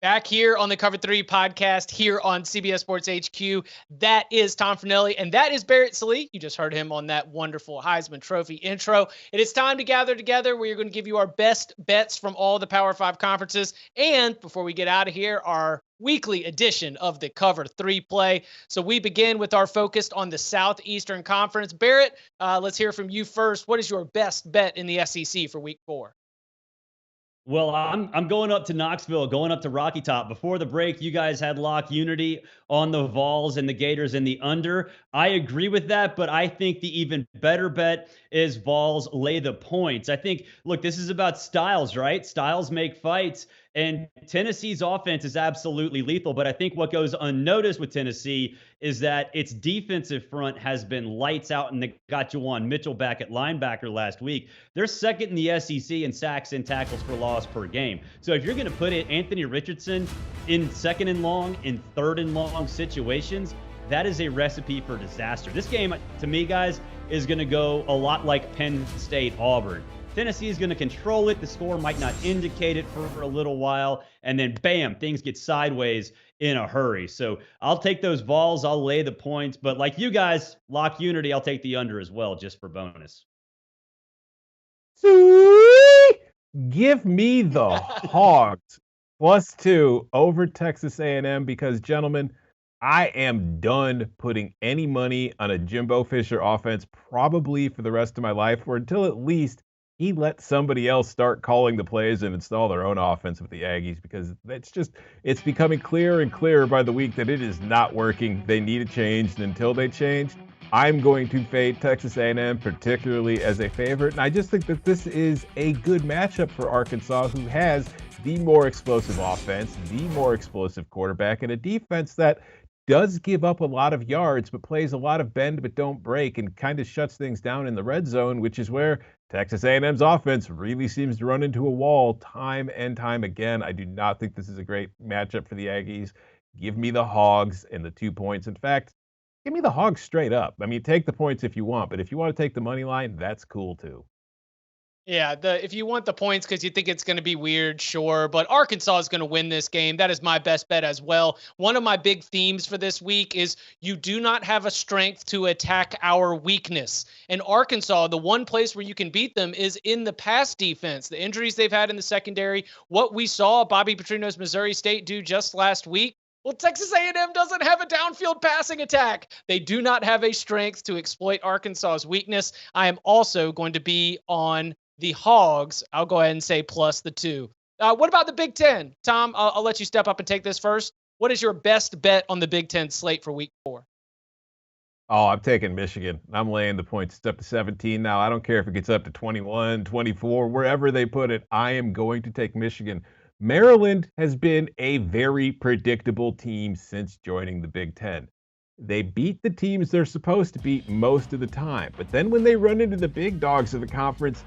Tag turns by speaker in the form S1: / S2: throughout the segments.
S1: Back here on the Cover 3 podcast here on CBS Sports HQ. That is Tom Fornelli, and that is Barrett Sallee. You just heard him on that wonderful Heisman Trophy intro. It is time to gather together. We're going to give you our best bets from all the Power 5 conferences. And before we get out of here, our weekly edition of the Cover 3 play. So we begin with our focus on the Southeastern Conference. Barrett, let's hear from you first. What is your best bet in the SEC for Week 4?
S2: Well, I'm going up to Knoxville, going up to Rocky Top. Before the break, you guys had lock unity on the Vols and the Gators in the under. I agree with that, but I think the even better bet is Vols lay the points. I think, look, this is about styles, right? Styles make fights, and Tennessee's offense is absolutely lethal. But I think what goes unnoticed with Tennessee is that its defensive front has been lights out, and they got Juwan Mitchell back at linebacker last week. They're second in the SEC in sacks and tackles for loss per game. So if you're going to put it Anthony Richardson in second and long, in third and long situations, that is a recipe for disaster. This game, to me, guys, is going to go a lot like Penn State Auburn. Tennessee is going to control it. The score might not indicate it for a little while. And then, bam, things get sideways in a hurry. So I'll take those Vols. I'll lay the points. But like you guys, lock unity, I'll take the under as well, just for bonus.
S3: Sweet! Give me the Hogs +2 over Texas A&M because, gentlemen, I am done putting any money on a Jimbo Fisher offense probably for the rest of my life, or until at least he let somebody else start calling the plays and install their own offense with the Aggies, because it's becoming clearer and clearer by the week that it is not working. They need a change, and until they change, I'm going to fade Texas A&M, particularly as a favorite. And I just think that this is a good matchup for Arkansas, who has the more explosive offense, the more explosive quarterback, and a defense that does give up a lot of yards, but plays a lot of bend but don't break, and kind of shuts things down in the red zone, which is where Texas A&M's offense really seems to run into a wall time and time again. I do not think this is a great matchup for the Aggies. Give me the Hogs and the 2 points. In fact, give me the Hogs straight up. I mean, take the points if you want, but if you want to take the money line, that's cool too.
S1: Yeah, if you want the points because you think it's going to be weird, sure. But Arkansas is going to win this game. That is my best bet as well. One of my big themes for this week is you do not have a strength to attack our weakness. And Arkansas, the one place where you can beat them is in the pass defense. The injuries they've had in the secondary, what we saw Bobby Petrino's Missouri State do just last week. Well, Texas A&M doesn't have a downfield passing attack. They do not have a strength to exploit Arkansas's weakness. I am also going to be on the Hogs. I'll go ahead and say +2. What about the Big Ten? Tom, I'll let you step up and take this first. What is your best bet on the Big Ten slate for Week 4?
S3: Oh, I'm taking Michigan. I'm laying the points. It's up to 17 now. I don't care if it gets up to 21, 24, wherever they put it. I am going to take Michigan. Maryland has been a very predictable team since joining the Big Ten. They beat the teams they're supposed to beat most of the time. But then when they run into the big dogs of the conference,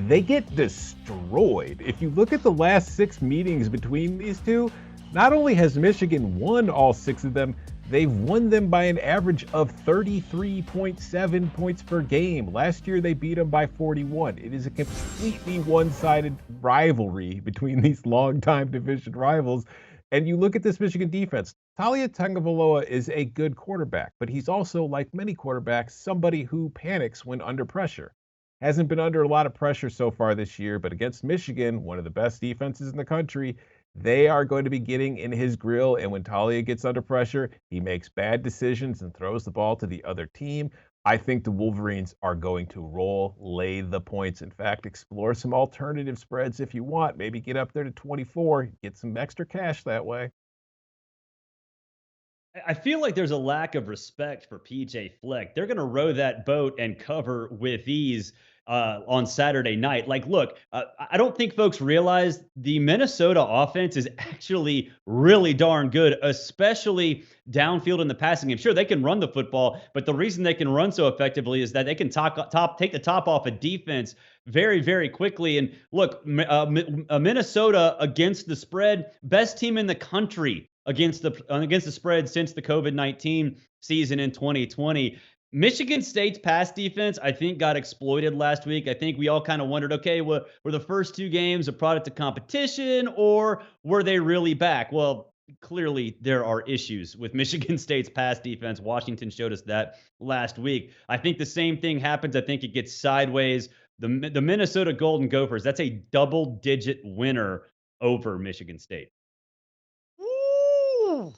S3: they get destroyed. If you look at the last 6 meetings between these two, not only has Michigan won all 6 of them, they've won them by an average of 33.7 points per game. Last year, they beat them by 41. It is a completely one-sided rivalry between these longtime division rivals. And you look at this Michigan defense, Talia Tagovailoa is a good quarterback, but he's also, like many quarterbacks, somebody who panics when under pressure. Hasn't been under a lot of pressure so far this year, but against Michigan, one of the best defenses in the country, they are going to be getting in his grill. And when Talia gets under pressure, he makes bad decisions and throws the ball to the other team. I think the Wolverines are going to roll, lay the points. In fact, explore some alternative spreads if you want. Maybe get up there to 24, get some extra cash that way.
S2: I feel like there's a lack of respect for PJ Fleck. They're going to row that boat and cover with ease on Saturday night. Like, look, I don't think folks realize the Minnesota offense is actually really darn good, especially downfield in the passing game. Sure, they can run the football, but the reason they can run so effectively is that they can take the top off a defense very, very quickly. And look, Minnesota against the spread, best team in the country against the spread since the COVID-19 season in 2020. Michigan State's pass defense, I think, got exploited last week. I think we all kind of wondered, okay, were the first two games a product of competition, or were they really back? Well, clearly there are issues with Michigan State's pass defense. Washington showed us that last week. I think the same thing happens. I think it gets sideways. The Minnesota Golden Gophers, that's a double-digit winner over Michigan State.
S1: Ooh.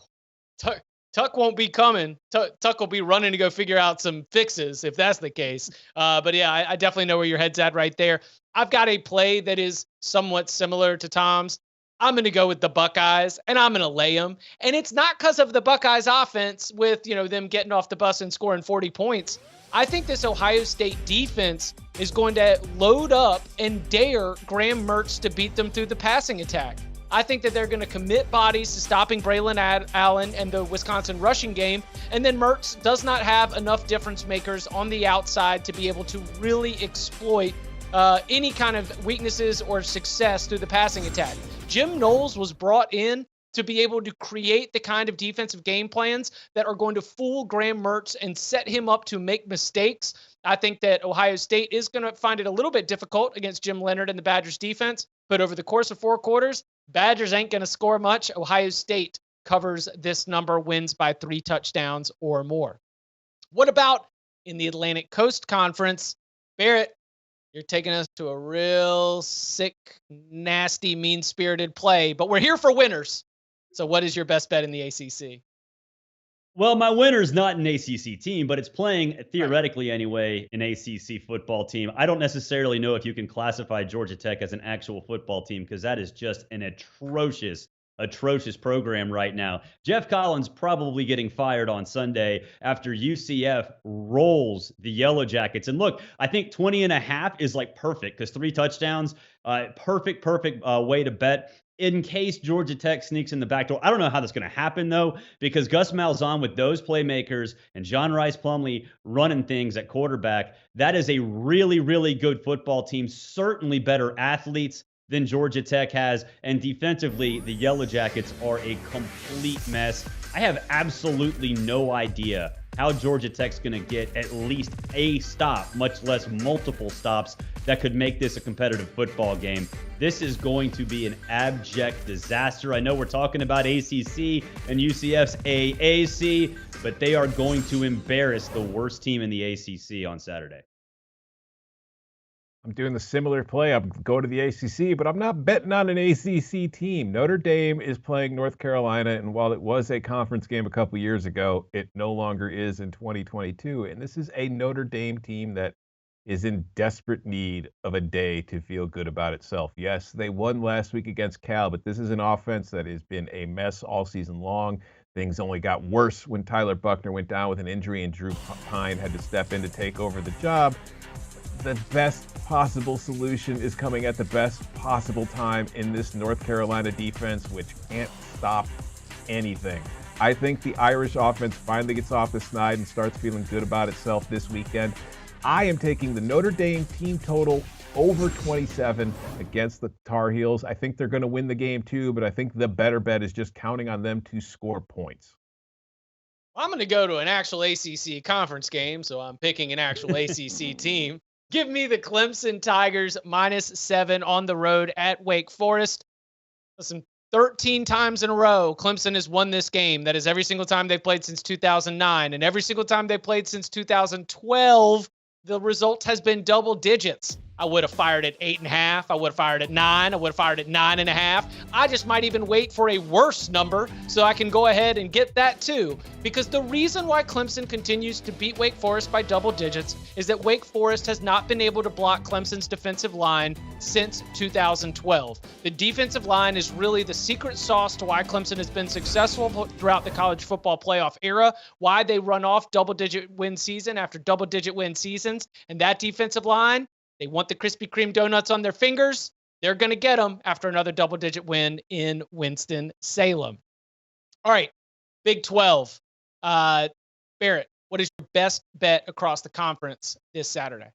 S1: Tuck won't be coming. Tuck will be running to go figure out some fixes if that's the case. But yeah, I definitely know where your head's at right there. I've got a play that is somewhat similar to Tom's. I'm going to go with the Buckeyes, and I'm going to lay them. And it's not because of the Buckeyes offense with, them getting off the bus and scoring 40 points. I think this Ohio State defense is going to load up and dare Graham Mertz to beat them through the passing attack. I think that they're going to commit bodies to stopping Braylon Allen and the Wisconsin rushing game. And then Mertz does not have enough difference makers on the outside to be able to really exploit any kind of weaknesses or success through the passing attack. Jim Knowles was brought in to be able to create the kind of defensive game plans that are going to fool Graham Mertz and set him up to make mistakes. I think that Ohio State is going to find it a little bit difficult against Jim Leonhard and the Badgers defense, but over the course of 4 quarters, Badgers ain't going to score much. Ohio State covers this number, wins by 3 touchdowns or more. What about in the Atlantic Coast Conference? Barrett, you're taking us to a real sick, nasty, mean-spirited play, but we're here for winners. So what is your best bet in the ACC?
S2: Well, my winner's not an ACC team, but it's playing, theoretically anyway, an ACC football team. I don't necessarily know if you can classify Georgia Tech as an actual football team because that is just an atrocious program right now. Jeff Collins probably getting fired on Sunday after UCF rolls the Yellow Jackets. And look, I think 20.5 is like perfect because 3 touchdowns, perfect way to bet in case Georgia Tech sneaks in the back door. I don't know how that's going to happen, though, because Gus Malzahn with those playmakers and John Rice Plumlee running things at quarterback, that is a really, really good football team, certainly better athletes than Georgia Tech has. And defensively, the Yellow Jackets are a complete mess. I have absolutely no idea how Georgia Tech's going to get at least a stop, much less multiple stops, that could make this a competitive football game. This is going to be an abject disaster. I know we're talking about ACC and UCF's AAC, but they are going to embarrass the worst team in the ACC on Saturday.
S3: I'm doing the similar play. I'm going to the ACC, but I'm not betting on an ACC team. Notre Dame is playing North Carolina, and while it was a conference game a couple years ago, it no longer is in 2022. And this is a Notre Dame team that is in desperate need of a day to feel good about itself. Yes, they won last week against Cal, but this is an offense that has been a mess all season long. Things only got worse when Tyler Buckner went down with an injury and Drew Pine had to step in to take over the job. The best possible solution is coming at the best possible time in this North Carolina defense, which can't stop anything. I think the Irish offense finally gets off the snide and starts feeling good about itself this weekend. I am taking the Notre Dame team total over 27 against the Tar Heels. I think they're going to win the game too, but I think the better bet is just counting on them to score points.
S1: I'm going to go to an actual ACC conference game, so I'm picking an actual ACC team. Give me the Clemson Tigers -7 on the road at Wake Forest. Listen, 13 times in a row, Clemson has won this game. That is every single time they've played since 2009. And every single time they've played since 2012, the result has been double digits. I would have fired at 8.5. I would have fired at 9. I would have fired at 9.5. I just might even wait for a worse number so I can go ahead and get that too. Because the reason why Clemson continues to beat Wake Forest by double digits is that Wake Forest has not been able to block Clemson's defensive line since 2012. The defensive line is really the secret sauce to why Clemson has been successful throughout the college football playoff era, why they run off double-digit win season after double-digit win seasons. And that defensive line, they want the Krispy Kreme donuts on their fingers. They're going to get them after another double-digit win in Winston-Salem. All right, Big 12. Barrett, what is your best bet across the conference this Saturday?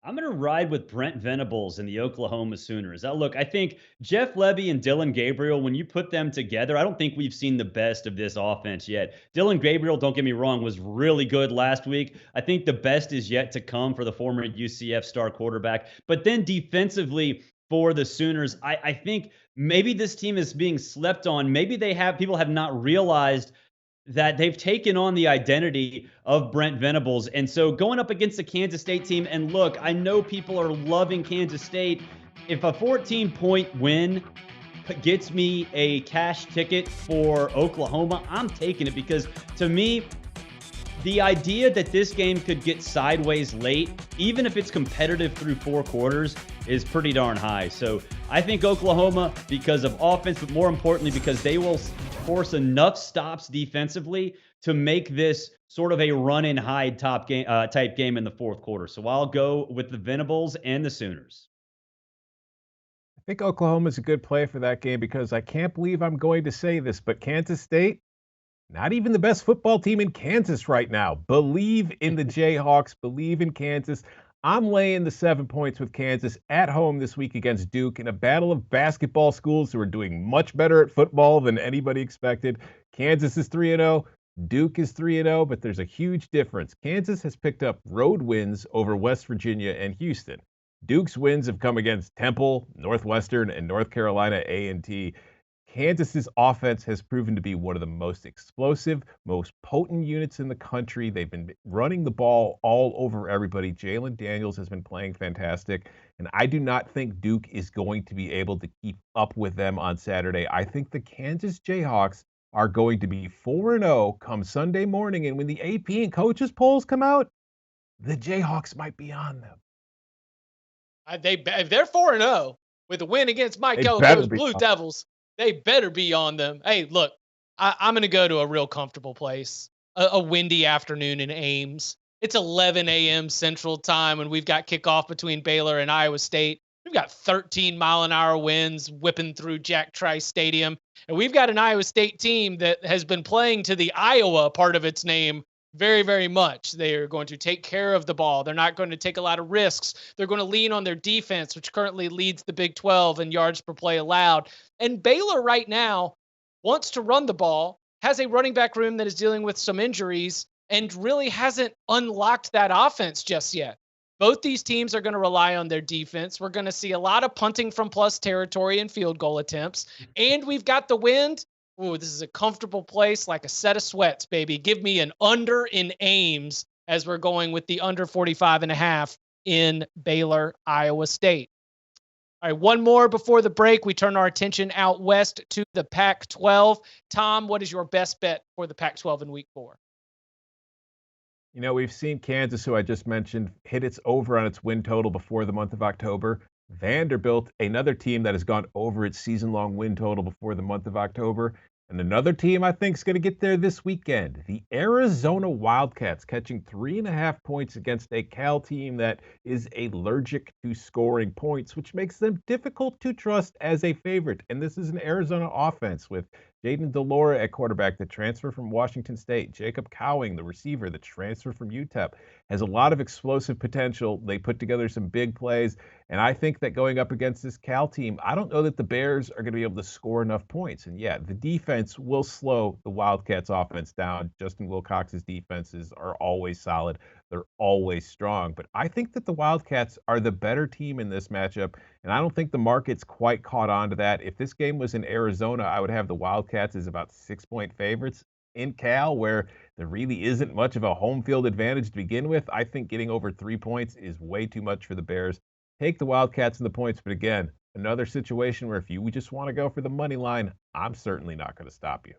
S2: I'm going to ride with Brent Venables and the Oklahoma Sooners. Now, look, I think Jeff Levy and Dylan Gabriel, when you put them together, I don't think we've seen the best of this offense yet. Dylan Gabriel, don't get me wrong, was really good last week. I think the best is yet to come for the former UCF star quarterback. But then defensively, for the Sooners, I think maybe this team is being slept on. Maybe people have not realized that they've taken on the identity of Brent Venables. And so going up against the Kansas State team, and look, I know people are loving Kansas State. If a 14-point win gets me a cash ticket for Oklahoma, I'm taking it, because to me, the idea that this game could get sideways late, even if it's competitive through 4 quarters, is pretty darn high. So I think Oklahoma, because of offense, but more importantly, because they will force enough stops defensively to make this sort of a run and hide type game in the 4th quarter. So I'll go with the Venables and the Sooners.
S3: I think Oklahoma's a good play for that game, because I can't believe I'm going to say this, but Kansas State, not even the best football team in Kansas right now. Believe in the Jayhawks. Believe in Kansas. I'm laying the 7 points with Kansas at home this week against Duke in a battle of basketball schools who are doing much better at football than anybody expected. Kansas is 3-0. Duke is 3-0, but there's a huge difference. Kansas has picked up road wins over West Virginia and Houston. Duke's wins have come against Temple, Northwestern, and North Carolina A&T. Kansas's offense has proven to be one of the most explosive, most potent units in the country. They've been running the ball all over everybody. Jalen Daniels has been playing fantastic, and I do not think Duke is going to be able to keep up with them on Saturday. I think the Kansas Jayhawks are going to be 4-0 come Sunday morning, and when the AP and coaches polls come out, the Jayhawks might be on them.
S1: If they're 4-0 with a win against Mike Elko's Blue Devils, they better be on them. Hey, look, I'm going to go to a real comfortable place, a windy afternoon in Ames. It's 11 a.m. Central Time, and we've got kickoff between Baylor and Iowa State. We've got 13-mile-an-hour winds whipping through Jack Trice Stadium, and we've got an Iowa State team that has been playing to the Iowa part of its name very, very much. They are going to take care of the ball. They're not going to take a lot of risks. They're going to lean on their defense, which currently leads the Big 12 in yards per play allowed. And Baylor right now wants to run the ball, has a running back room that is dealing with some injuries, and really hasn't unlocked that offense just yet. Both these teams are going to rely on their defense. We're going to see a lot of punting from plus territory and field goal attempts. And we've got the wind. Ooh, this is a comfortable place, like a set of sweats, baby. Give me an under in Ames as we're going with the under 45.5 in Baylor, Iowa State. All right, one more before the break. We turn our attention out west to the Pac-12. Tom, what is your best bet for the Pac-12 in week 4?
S3: You know, we've seen Kansas, who I just mentioned, hit its over on its win total before the month of October. Vanderbilt, another team that has gone over its season-long win total before the month of October. And another team I think is going to get there this weekend, the Arizona Wildcats, catching 3.5 points against a Cal team that is allergic to scoring points, which makes them difficult to trust as a favorite. And this is an Arizona offense with Jaden Delora at quarterback, the transfer from Washington State. Jacob Cowing, the receiver, the transfer from UTEP, has a lot of explosive potential. They put together some big plays. And I think that going up against this Cal team, I don't know that the Bears are going to be able to score enough points. And yeah, the defense will slow the Wildcats offense down. Justin Wilcox's defenses are always solid. They're always strong. But I think that the Wildcats are the better team in this matchup. And I don't think the market's quite caught on to that. If this game was in Arizona, I would have the Wildcats as about 6-point favorites. In Cal, where there really isn't much of a home field advantage to begin with, I think getting over 3 points is way too much for the Bears. Take the Wildcats and the points, but again, another situation where if you just want to go for the money line, I'm certainly not going to stop you.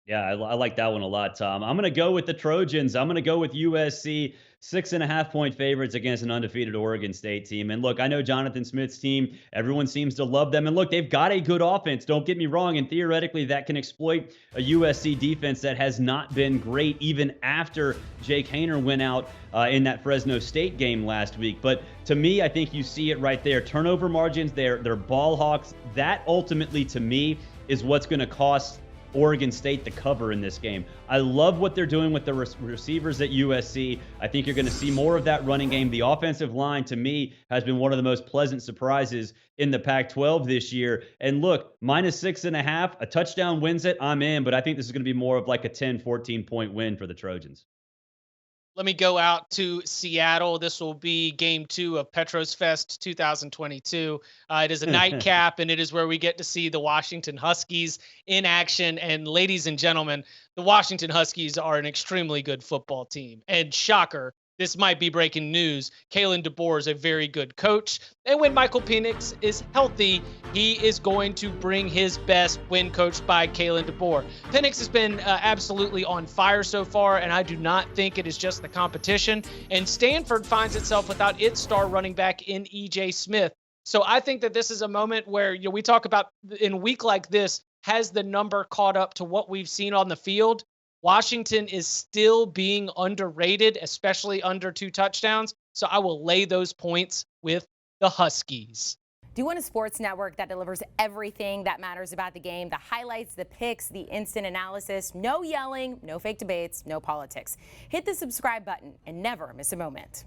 S2: Yeah, I like that one a lot, Tom. I'm going to go with the Trojans. I'm going to go with USC, 6.5-point favorites against an undefeated Oregon State team. And look, I know Jonathan Smith's team, everyone seems to love them. And look, they've got a good offense. Don't get me wrong. And theoretically, that can exploit a USC defense that has not been great even after Jake Haener went out in that Fresno State game last week. But to me, I think you see it right there. Turnover margins, they're ball hawks. That ultimately, to me, is what's going to cost Oregon State to cover in this game. I love what they're doing with the receivers at USC. I think you're going to see more of that running game. The offensive line, to me, has been one of the most pleasant surprises in the Pac-12 this year. And look, -6.5, a touchdown wins it, I'm in, but I think this is going to be more of like a 10, 14-point win for the Trojans.
S1: Let me go out to Seattle. This will be game 2 of Petros Fest 2022. It is a nightcap, and it is where we get to see the Washington Huskies in action. And ladies and gentlemen, the Washington Huskies are an extremely good football team. And shocker, this might be breaking news, Kalen DeBoer is a very good coach. And when Michael Penix is healthy, he is going to bring his best when coached by Kalen DeBoer. Penix has been absolutely on fire so far, and I do not think it is just the competition. And Stanford finds itself without its star running back in E.J. Smith. So I think that this is a moment where we talk about in a week like this, has the number caught up to what we've seen on the field? Washington is still being underrated, especially under 2 touchdowns. So I will lay those points with the Huskies.
S4: Do you want a sports network that delivers everything that matters about the game? The highlights, the picks, the instant analysis, no yelling, no fake debates, no politics. Hit the subscribe button and never miss a moment.